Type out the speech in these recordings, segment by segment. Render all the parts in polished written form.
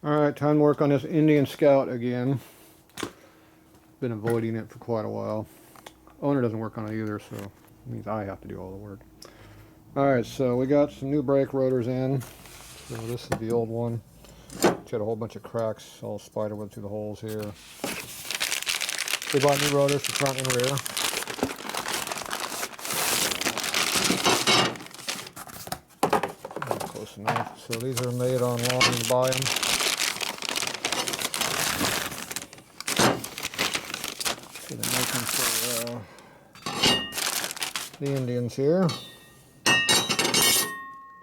Alright, time to work on this Indian Scout again. Been avoiding it for quite a while. Owner doesn't work on it either, so it means I have to do all the work. Alright, so we got some new brake rotors in. So this is the old one. It's got a whole bunch of cracks all spiderweb through the holes here. We bought new rotors for front and rear. Close enough. So these are made online, you can buy them. So they make them for the Indians here.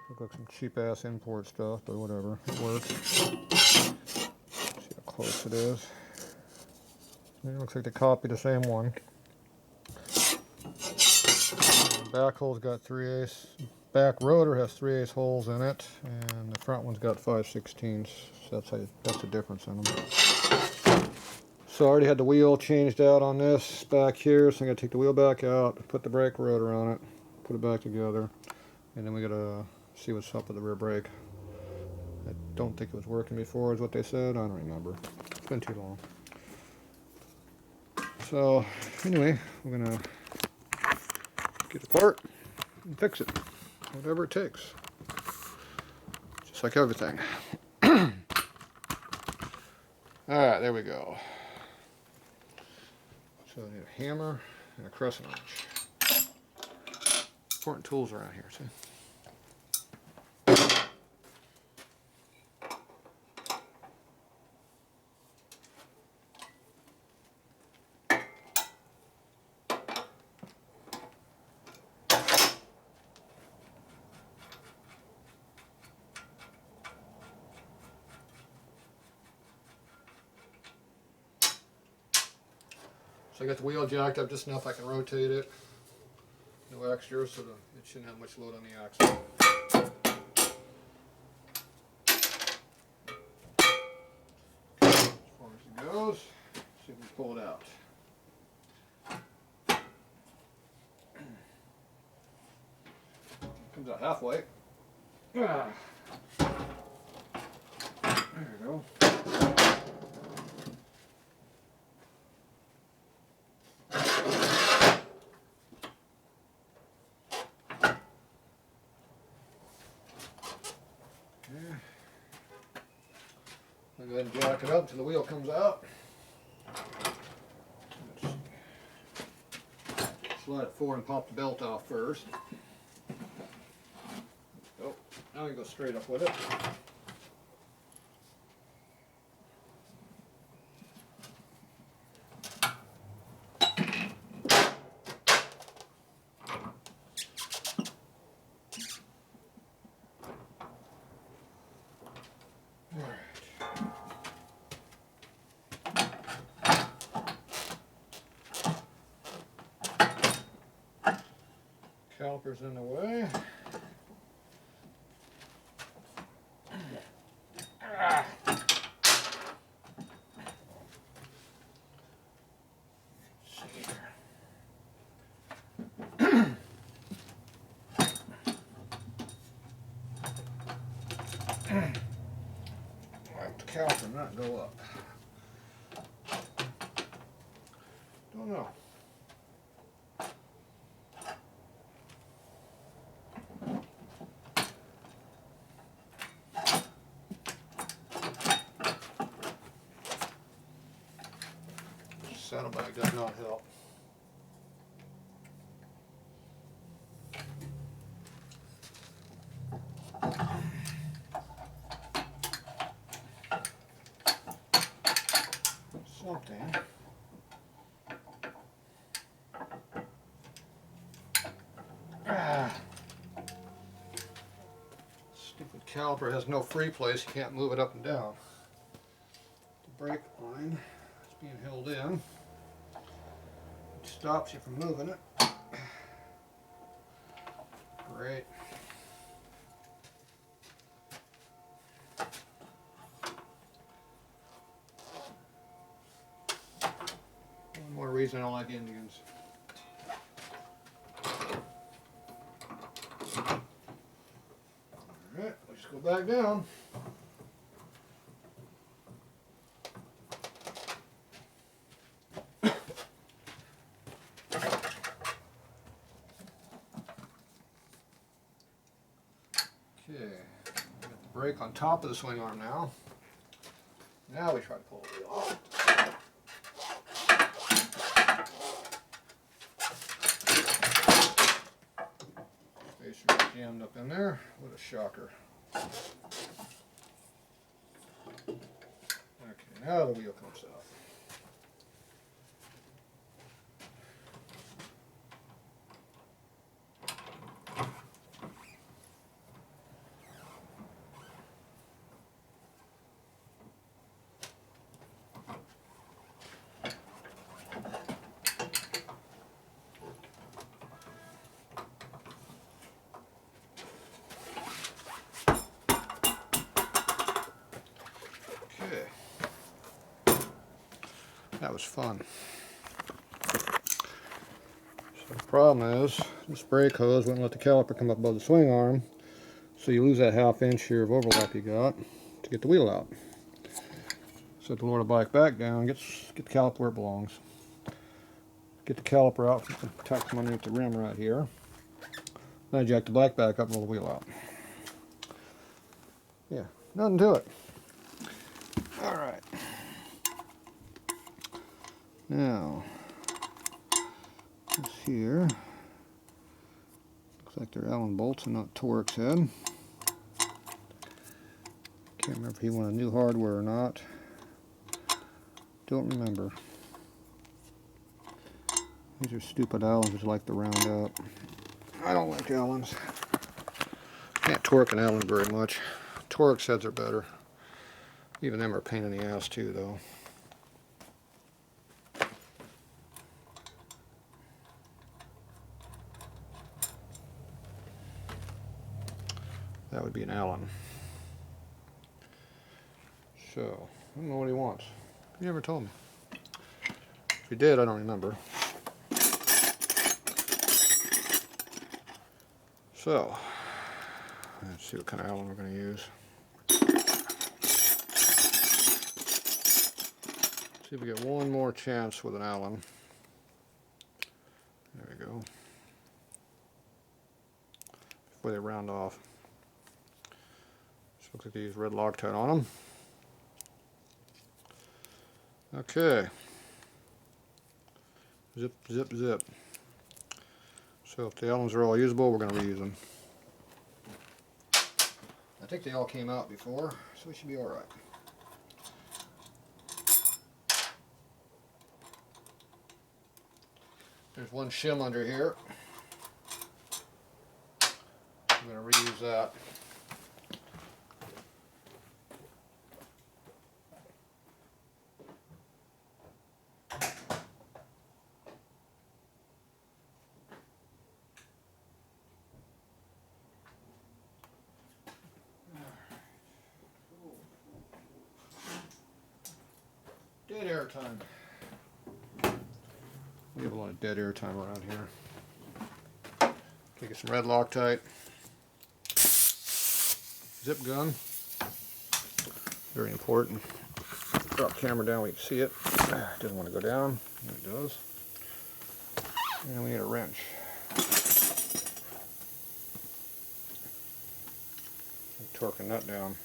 Look like some cheap ass import stuff, but whatever, it works. See how close it is. It looks like they copied the same one. The back hole's got 3/8. Back rotor has 3/8 holes in it, and the front one's got 5/16. So that's the difference in them. So I already had the wheel changed out on this back here, so I'm gonna take the wheel back out, put the brake rotor on it, put it back together, and then we gotta see what's up with the rear brake. I don't think it was working before, is what they said. I don't remember. It's been too long. So anyway, we're gonna get it apart and fix it, whatever it takes, just like everything. All right, there we go. So I need a hammer and a crescent wrench. Important tools around here, see? So I got the wheel jacked up just enough I can rotate it. No extra, so it shouldn't have much load on the axle. As far as it goes, see if we can pull it out. Comes out halfway. There you go. I'll go ahead and jack it up until the wheel comes out. Slide it forward and pop the belt off first. Oh, now you go straight up with it. Caliper's in the way. Like the caliper not go up. Don't know. Saddlebag does not help. Something. Stupid caliper has no free place. You can't move it up and down. The brake line is being held in. It stops you from moving it. Great. One more reason I don't like Indians. Alright, let's go back down. brake on top of the swing arm now. Now we try to pull the wheel off. Spacer jammed up in there. What a shocker. Okay, now the wheel comes out. Okay. That was fun. So the problem is, this brake hose wouldn't let the caliper come up above the swing arm, so you lose that ½ inch here of overlap you got to get the wheel out. So to lower the bike back down, get the caliper where it belongs. Get the caliper out, protect them underneath the rim right here. Then I jack the bike back up and roll the wheel out. Yeah, nothing to it. Alright. Now, this here, looks like they're Allen bolts and not Torx head. Can't remember if he wanted new hardware or not. Don't remember. These are stupid Allens which like to round up. I don't like Allens. Can't torque an Allen very much. Torx heads are better. Even them are a pain in the ass too, though. That would be an Allen. So, I don't know what he wants. He never told me. If he did, I don't remember. So, let's see what kind of Allen we're going to use. See if we get one more chance with an Allen. There we go. Before they round off. Just looks like they use red Loctite on them. Okay. Zip, zip, zip. So if the Allens are all usable, we're going to reuse them. I think they all came out before, so we should be alright. There's one shim under here. I'm going to reuse that. Dead air time. We have a lot of dead air time around here. Okay, get some red Loctite. Zip gun. Very important. Drop the camera down, we can see it. It doesn't want to go down. It does. And we need a wrench. Torque a nut down.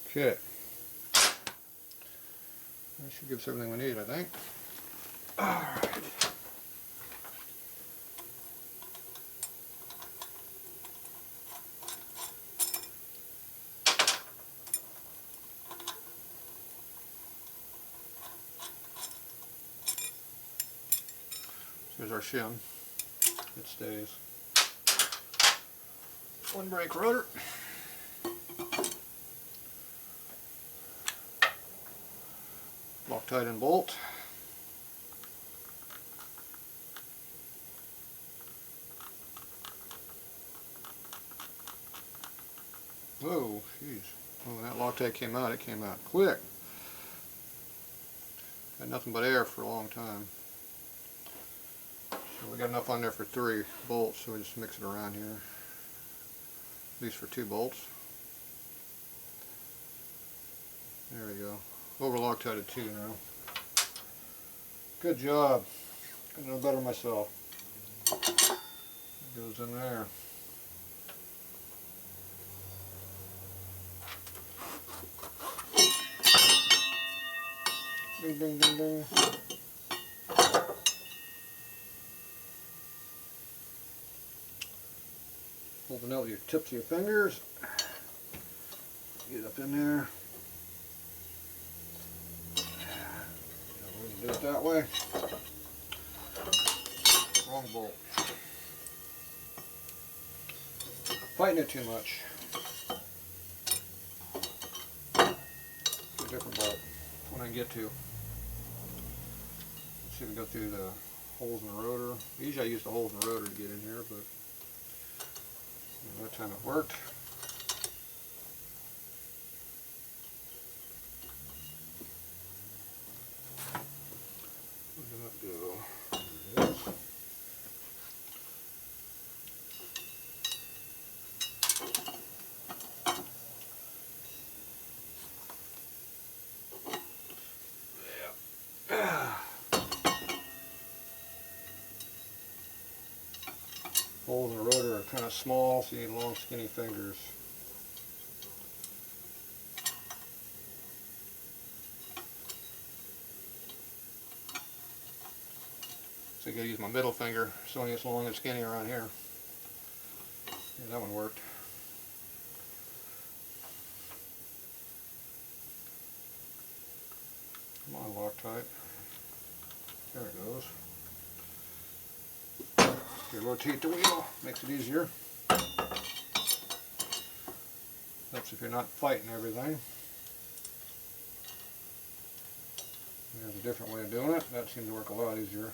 Okay. That should give us everything we need, I think. Alright. So here's our shim. It stays. One brake rotor. Loctite and bolt. Whoa, jeez. Oh, when that Loctite came out, it came out quick. Had nothing but air for a long time. So we got enough on there for 3 bolts, so we just mix it around here. At least for 2 bolts. There we go. Over Loctited 2 now. Good job. I know better myself. It goes in there. Ding, ding, ding, ding. Open out with your tips of your fingers. Get it up in there. Do it that way. Wrong bolt. Fighting it too much. A different bolt. One I can get to. Let's see if we go through the holes in the rotor. Usually I use the holes in the rotor to get in here, but that time it worked. Where did that go? There it is. Holes in the rotor are kind of small, so you need long, skinny fingers. So you gotta use my middle finger. It's only as long and skinny around here. Yeah, that one worked. Come on, Loctite. There it goes. You rotate the wheel, makes it easier. Helps if you're not fighting everything. There's a different way of doing it. That seems to work a lot easier.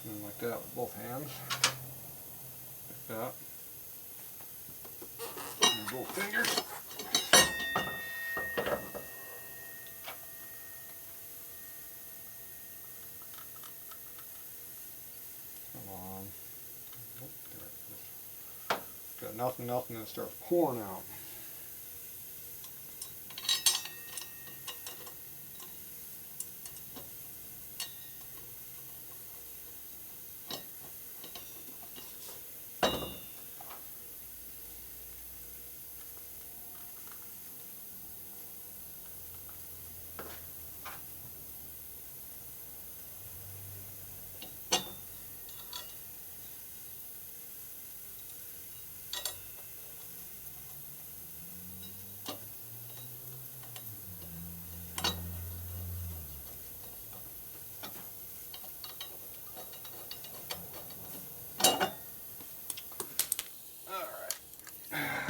Doing like that with both hands. Like that. And both fingers. Come on. Oh, there it is. Got nothing, and it starts pouring out.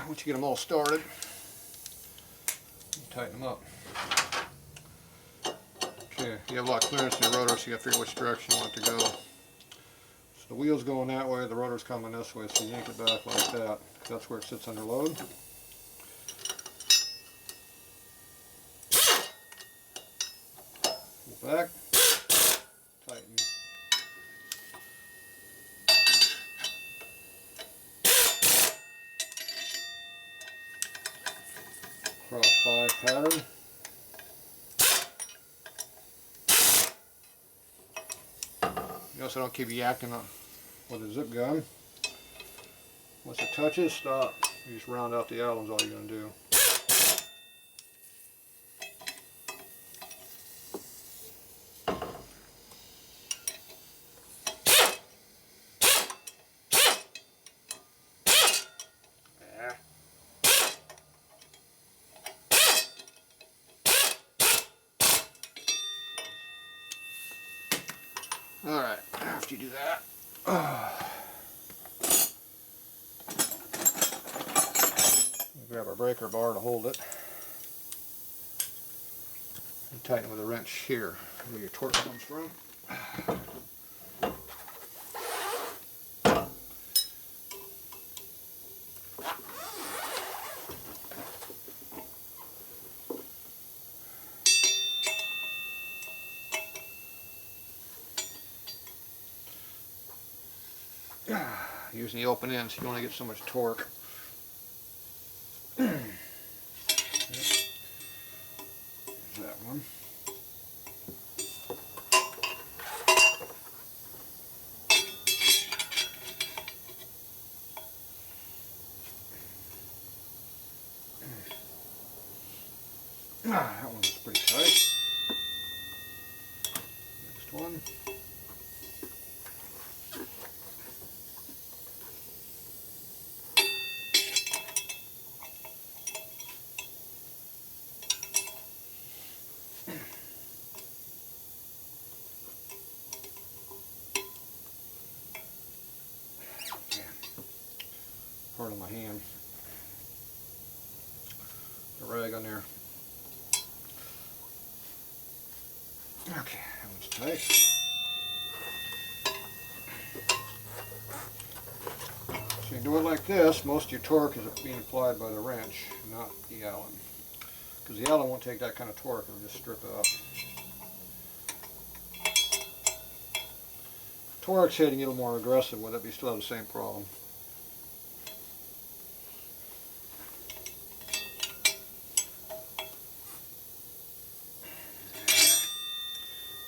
Once you get them all started, tighten them up. Okay, you have a lot of clearance in your rotor, so you got to figure which direction you want it to go. So the wheel's going that way, the rotor's coming this way, so you yank it back like that. That's where it sits under load. Pull back, tighten. Cross 5 pattern. Notice I don't keep yakking with a zip gun. Once it touches, stop. You just round out the Allen's all you're going to do. Alright, after you do that, grab our breaker bar to hold it. And tighten with a wrench here, where your torque comes from. Using the open ends, you only get so much torque. There's that one. That one's pretty tight. Next one. Part of my hand. A rag on there. Okay, that one's tight. So you do it like this, most of your torque is being applied by the wrench, not the Allen. Because the Allen won't take that kind of torque, it'll just strip it up. Torque's hitting a little more aggressive with it, but you still have the same problem.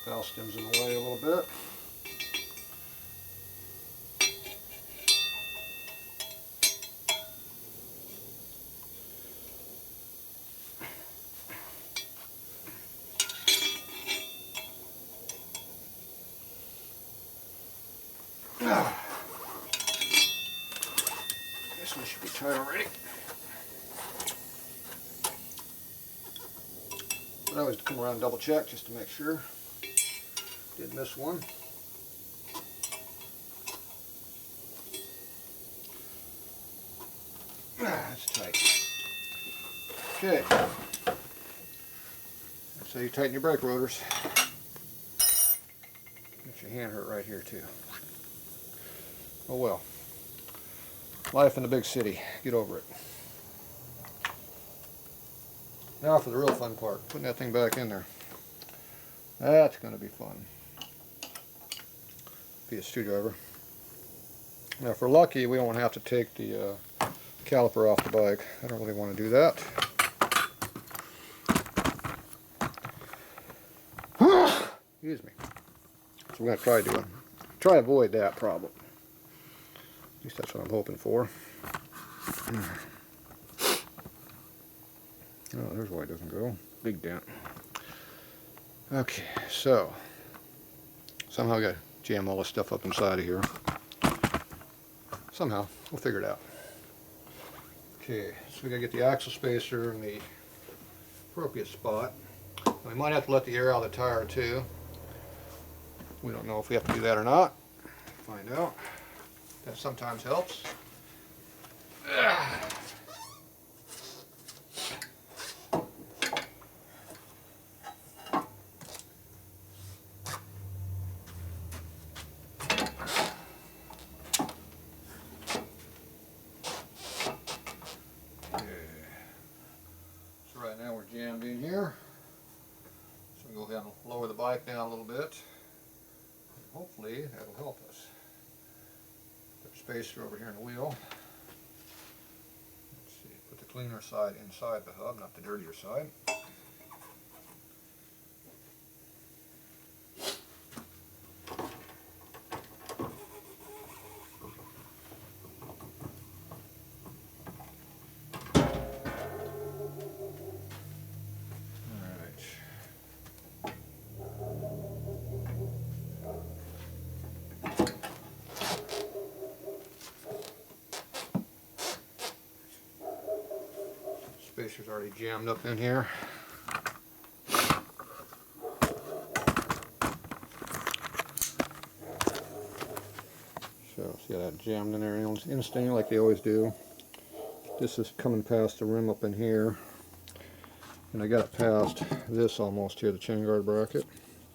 Valve stem's in the way a little bit. This one should be tight already. But I always come around and double check just to make sure. Did miss one. That's tight. Okay. That's how you tighten your brake rotors. Makes your hand hurt right here too. Oh well. Life in the big city. Get over it. Now for the real fun part. Putting that thing back in there. That's going to be fun. Be a screwdriver. Now if we're lucky, we won't have to take the caliper off the bike. I don't really want to do that. Excuse me. So we're going to try to avoid that problem. At least that's what I'm hoping for. Oh, there's why it doesn't go. Big dent. Okay, so somehow I got to jam all this stuff up inside of here. Somehow, we'll figure it out. Okay, so we got to get the axle spacer in the appropriate spot. We might have to let the air out of the tire too. We don't know if we have to do that or not. Find out. That sometimes helps. Right now we're jammed in here, so we'll go ahead and lower the bike down a little bit, and hopefully that'll help us. Put the spacer over here in the wheel. Let's see, put the cleaner side inside the hub, not the dirtier side. Spacer's already jammed up in here. So see how that jammed in there instantly like they always do. This is coming past the rim up in here. And I got it past this almost here, the chain guard bracket.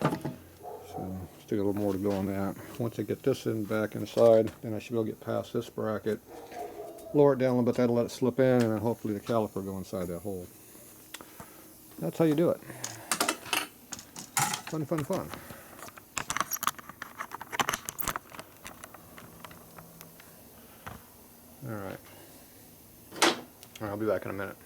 So still got a little more to go on that. Once I get this in back inside, then I should be able to get past this bracket. Lower it down a little bit, that'll let it slip in, and then hopefully the caliper will go inside that hole. That's how you do it. Fun, fun, fun. Alright. I'll be back in a minute.